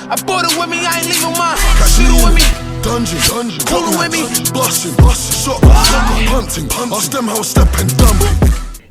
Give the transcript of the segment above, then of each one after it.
I bought it with me, I ain't leaving mine. Shoot it with me. Dungeon, pull it with me. Bustin', shot, hunting. I'll stem how stepping dumb.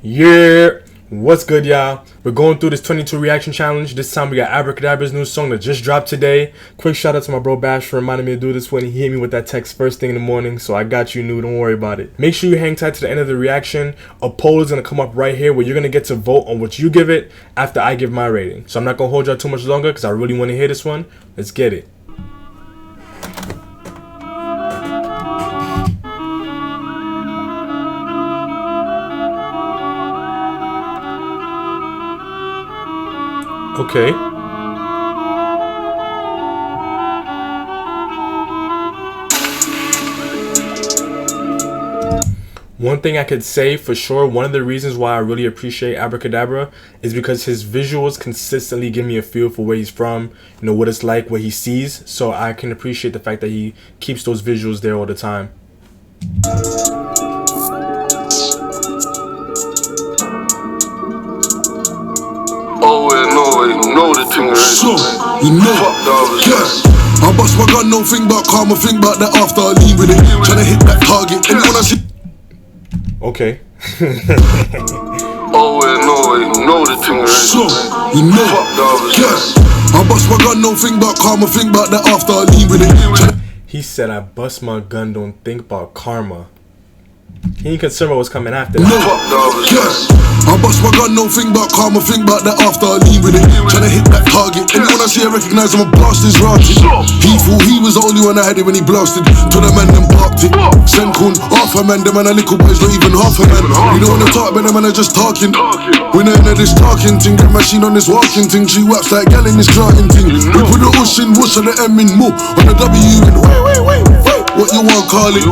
Yeah, what's good, y'all? We're going through this 22 reaction challenge. This time we got Abra Cadabra's new song that just dropped today. Quick shout out to my bro Bash for reminding me to do this when he hit me with that text first thing in the morning. So I got you, new, don't worry about it. Make sure you hang tight to the end of the reaction. A poll is gonna come up right here where you're gonna get to vote on what you give it after I give my rating. So I'm not gonna hold y'all too much longer because I really want to hear this one. Let's get it. Okay. One thing I could say for sure, one of the reasons why I really appreciate Abra Cadabra is because his visuals consistently give me a feel for where he's from, you know, what it's like, what he sees. So I can appreciate the fact that he keeps those visuals there all the time. Know the thing is so, you know, yeah. I bust my gun, no think about karma, think about that after I leave with it. Tryna hit that target, anyone I see. Okay. Know the thing is so, you know, yeah. I bust my gun, no think about karma, think about that after I leave with it. He said, I bust my gun, don't think about karma. He ain't concerned about what's coming after that. No, yes. I bust my gun, no think about karma, think about that after I leave with it. Tryna hit that target, anyone I see I recognize I'm a blast is rotted. He thought he was the only one I had it when he blasted. To the man them parked it. Senkun, half a man, the man a little boys, not even half a man. We don't wanna talk about them man are just talking. We know into this talking thing, get machine on this walking thing. She works like gal in this clarting thing. We put the whoosh in whoosh on the M in mo, on the W in wait. What you want call it?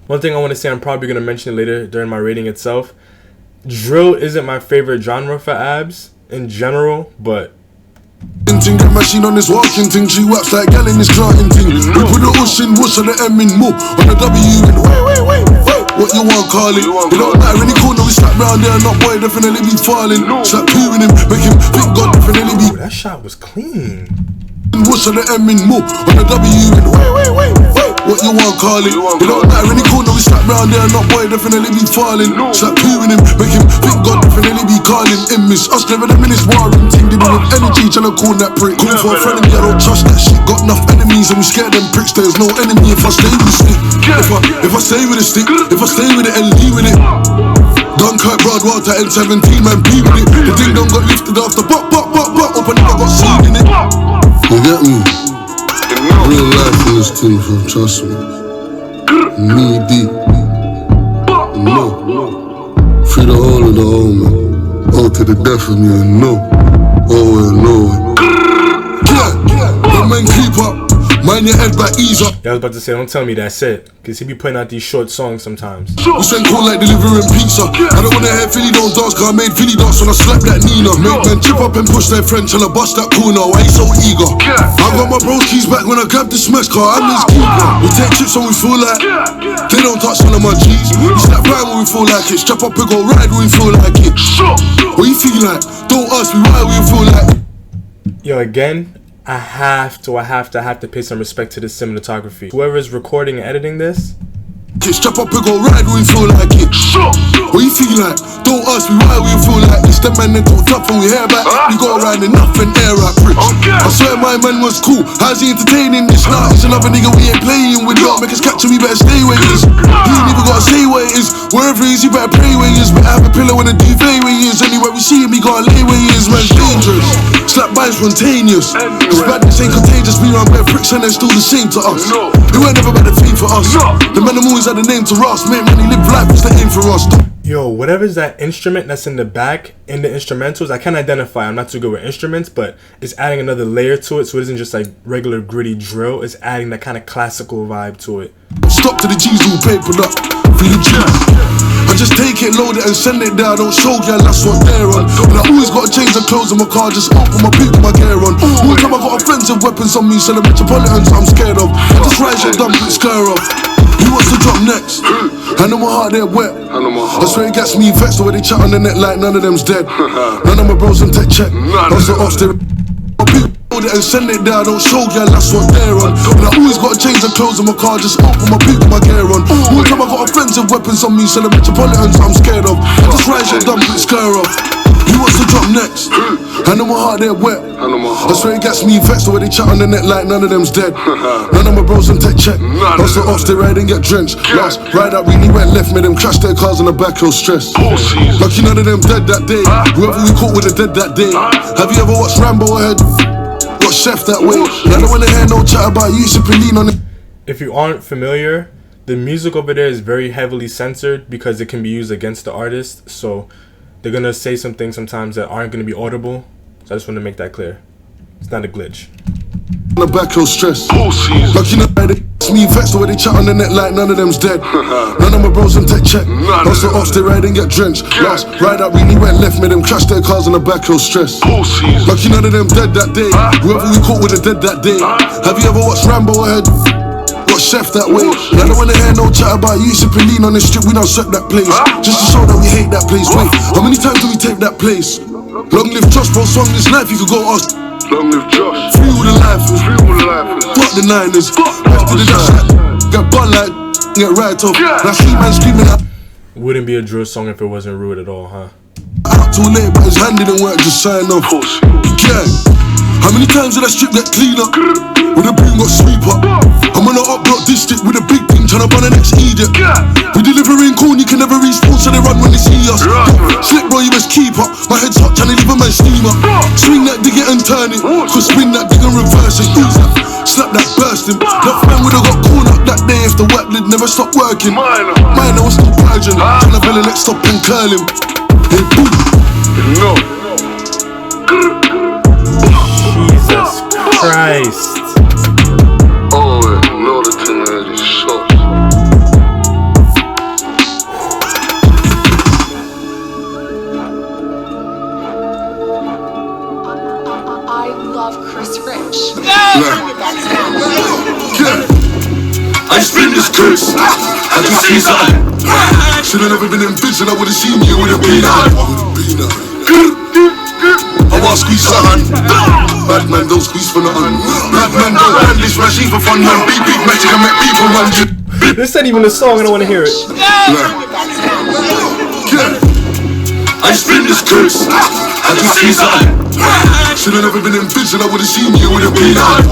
One thing I want to say, I'm probably going to mention it later during my rating itself. Drill isn't my favorite genre for abs in general, but machine on this walking thing, she works like gal in this clarting thing. We put the whoosh in whoosh on the M in mo, on the W in wait. What you want call it? It don't matter any corner we slap round there, not boy definitely be falling. Slap pooing him, make him think God definitely be. That shot was clean. Whoosh on the M in mo, on the W in wait. What you want call it? It don't matter any corner we slap round there, not boy definitely be falling. Slap pooing him, make him think God definitely be calling. In miss us never them in this warring thing. They with energy tryna call that prick. Call for a friend of me, I don't trust that shit. Got enough enemies and we scared them pricks. There's no enemy if I stay with the stick. If I stay with the stick, if I stay with it and leave with it. Dunkirk, Broadwater, N17, man, be with it. The thing don't got lifted after pop, up and never got seen in it. You get me? Real life in this thing, fam, trust me. Knee deep. No. Free the whole of the hole, man. Oh, to the death of me, and no. No. Yeah, man, keep up. Mind your head back, ease up. Yeah, I was about to say, don't tell me that's it, because he be putting out these short songs sometimes. We send call like delivering pizza. I don't wanna hear Philly don't dance, cause I made Philly dance when I slapped that Nina. Make men trip up and push their friend till I bust that corner. Why you so eager? I got my bros keys back when I grabbed the smash car. I'm his keeper. We take trips when we feel like they don't touch none of my G's. We snap right when we feel like it. Strap up and go ride when we feel like it. What you feel like? Don't ask me why we feel like. Yo, again, I have to pay some respect to the cinematography. Whoever is recording and editing this, strap up and go ride when we feel like it. What you feel like? Don't ask me why we feel like this. The man that talk tough when we hear back. We go around enough and air out bricks. I swear my man was cool. How's he entertaining this? Nah, it's another nigga we ain't playing with. Don't make us catch him, we better stay where he is. He ain't even gotta say where it is. Wherever he is, you better pray where he is. Better have a pillow and a duvet where he is. Anywhere we see him, he gotta lay where he is. Man's dangerous. Slap by spontaneous. This badness ain't contagious. We run bare pricks and they're still the same to us. It ain't never been a thing for us. The man them always had a name to Ross. Make money, live life is the aim for us. Yo, whatever's that instrument that's in the back, in the instrumentals, I can't identify. I'm not too good with instruments, but it's adding another layer to it, so it isn't just like regular gritty drill. It's adding that kind of classical vibe to it. Stop to the G's who paper up for the G. I just take it, load it and send it there. I don't show girl, that's what they're on. And I always gotta change the clothes in my car, just open my boot with my gear on. All the time I got a friend offensive weapons on me, so the metropolitans I'm scared of. I just rise and dump it, scare off. Who wants to drop next? I know my heart, they're wet. I swear it gets me vexed the way they chat on the net like none of them's dead. None of my bros on tech check. That's the off they it and send it there, I don't show girl, that's what they're on. And I always gotta change the clothes in my car, just open my boot with my gear on. One time I got offensive weapons on me, so the metropolitans I'm scared of. I just rise and dump it, scare off. Who wants to drop next? I know my heart, they're wet. I swear it gets me vexed the way they chat on the net like none of them's dead. None of my bros on tech check. That's the off they ride and get drenched. Last ride out really went left, made them crash their cars on the back hill stress. Lucky none of them dead that day. Whoever we caught with a dead that day. Have you ever watched Rambo ahead? Got chef that way. I don't wanna hear no chat about you sipping lean on it. If you aren't familiar, the music over there is very heavily censored because it can be used against the artist. So they're gonna say some things sometimes that aren't gonna be audible. So I just want to make that clear. It's not a glitch. On the back hill stress. Lucky none of them me vexed the way they chat on the net like none of them's dead. None of my bros on tech check. That's the off they ride and get drenched. Last ride out really went left, made them crash their cars on the back hill stress. Lucky none of them dead that day. Whoever we caught with a dead that day. Have you ever watched Rambo ahead? Got chef that way. I don't wanna hear no chat about you sipping lean on the strip, we don't set that place. Just to show that we hate that place. Wait, how many times do we take that place? Long live Josh, bro, swung this knife, you could go ask. Long live Josh. Free all the lifers. Free all the lifers. Fuck the Niners. After the dash, get bun like, get right off. Now street man screaming out. Wouldn't be a drill song if it wasn't rude at all, huh? Out too late, but his hand didn't work, just sign off. Yeah. How many times did that strip get clean up? When the broom got sweep up. I'm on a up block district with a big thing trying to run the next idiot. We delivering corn, you can never reach full, so they run when they see us. Slip bro, you best keep up. My head's hot, trying to leave a man steam up. Swing that digger and turn it, cause spin that digger and reverse it. Slap that burst him. That man would've got corn up that day if the work lid never stopped working. Mine, I was still virgin, trying to bell next stop and curl him. Hey, boom. No. Jesus Christ. Oh, no, the thing is shot. I love Chris Rich. I spin this curse. I just see something. Should've never been in vision, I would've seen you with a peanut. I wanna squeeze something. Bad man don't squeeze for nothing. Bad man don't hand this machine for fun. Man, big magic and make people run. This ain't even a song, I don't want to hear it. I spin this curse. I just see something. Should've never been in vision, I would've seen you with a peanut.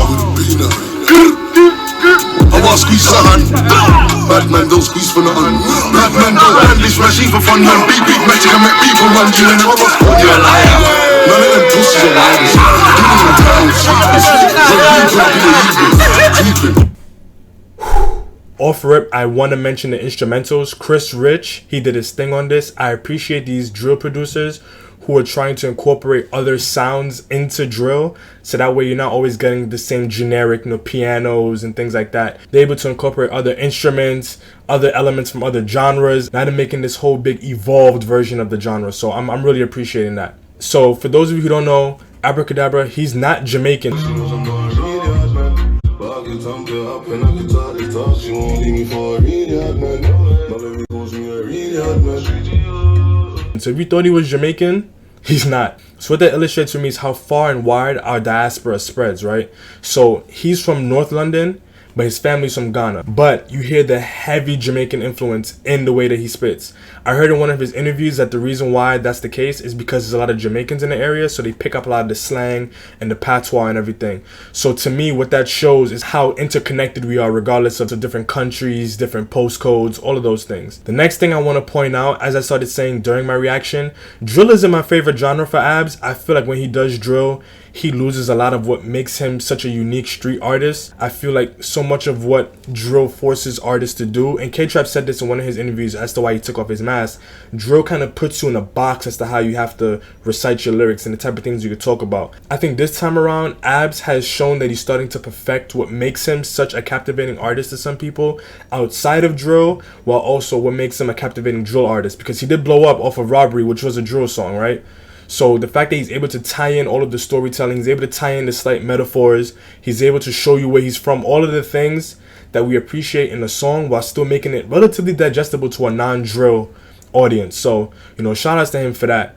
I wanna squeeze something. Bad man don't squeeze for nothing. Bad man don't hand this machine for fun. Man, big magic and make people run. You never was you're a liar. None of them pussies are liars. Off rip, I want to mention the instrumentals. Chris Rich, he did his thing on this. I appreciate these drill producers who are trying to incorporate other sounds into drill, so that way you're not always getting the same generic, pianos and things like that. They're able to incorporate other instruments, other elements from other genres, not making this whole big evolved version of the genre. So I'm really appreciating that. So for those of you who don't know, Abra Cadabra, he's not Jamaican. So if you thought he was Jamaican, he's not. So what that illustrates for me is how far and wide our diaspora spreads, right? So he's from North London, but his family's from Ghana. But you hear the heavy Jamaican influence in the way that he spits. I heard in one of his interviews that the reason why that's the case is because there's a lot of Jamaicans in the area, so they pick up a lot of the slang and the patois and everything. So to me, what that shows is how interconnected we are regardless of the different countries, different postcodes, all of those things. The next thing I want to point out, as I started saying during my reaction, drill isn't my favorite genre for Abs. I feel like when he does drill, he loses a lot of what makes him such a unique street artist. I feel like so much of what drill forces artists to do, and K-Trap said this in one of his interviews as to why he took off his mask, drill kind of puts you in a box as to how you have to recite your lyrics and the type of things you could talk about. I think this time around, Abs has shown that he's starting to perfect what makes him such a captivating artist to some people outside of drill, while also what makes him a captivating drill artist, because he did blow up off of Robbery, which was a drill song, right? So the fact that he's able to tie in all of the storytelling, he's able to tie in the slight metaphors, he's able to show you where he's from, all of the things that we appreciate in a song while still making it relatively digestible to a non-drill audience. So, you know, shout outs to him for that.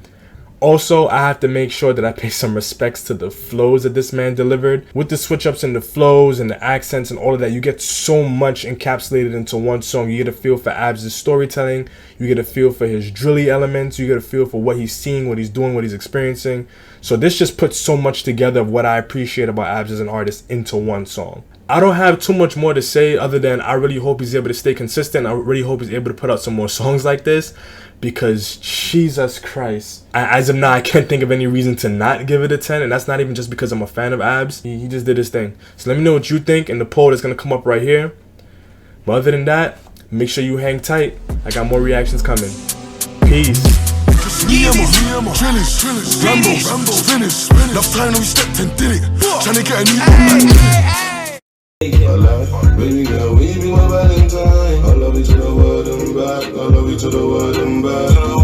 Also, I have to make sure that I pay some respects to the flows that this man delivered. With the switch ups and the flows and the accents and all of that, you get so much encapsulated into one song. You get a feel for Abs' storytelling, you get a feel for his drilly elements, you get a feel for what he's seeing, what he's doing, what he's experiencing. So this just puts so much together of what I appreciate about Abs as an artist into one song. I don't have too much more to say other than I really hope he's able to stay consistent. I really hope he's able to put out some more songs like this, because Jesus Christ, as of now, I can't think of any reason to not give it a 10, and that's not even just because I'm a fan of Abs. He just did his thing. So let me know what you think in the poll that's going to come up right here. But other than that, make sure you hang tight. I got more reactions coming. Peace. Enough time we stepped and did it. Trying to get a new baby girl, we be my Valentine. I love you to the world and back. I love you to the world and back.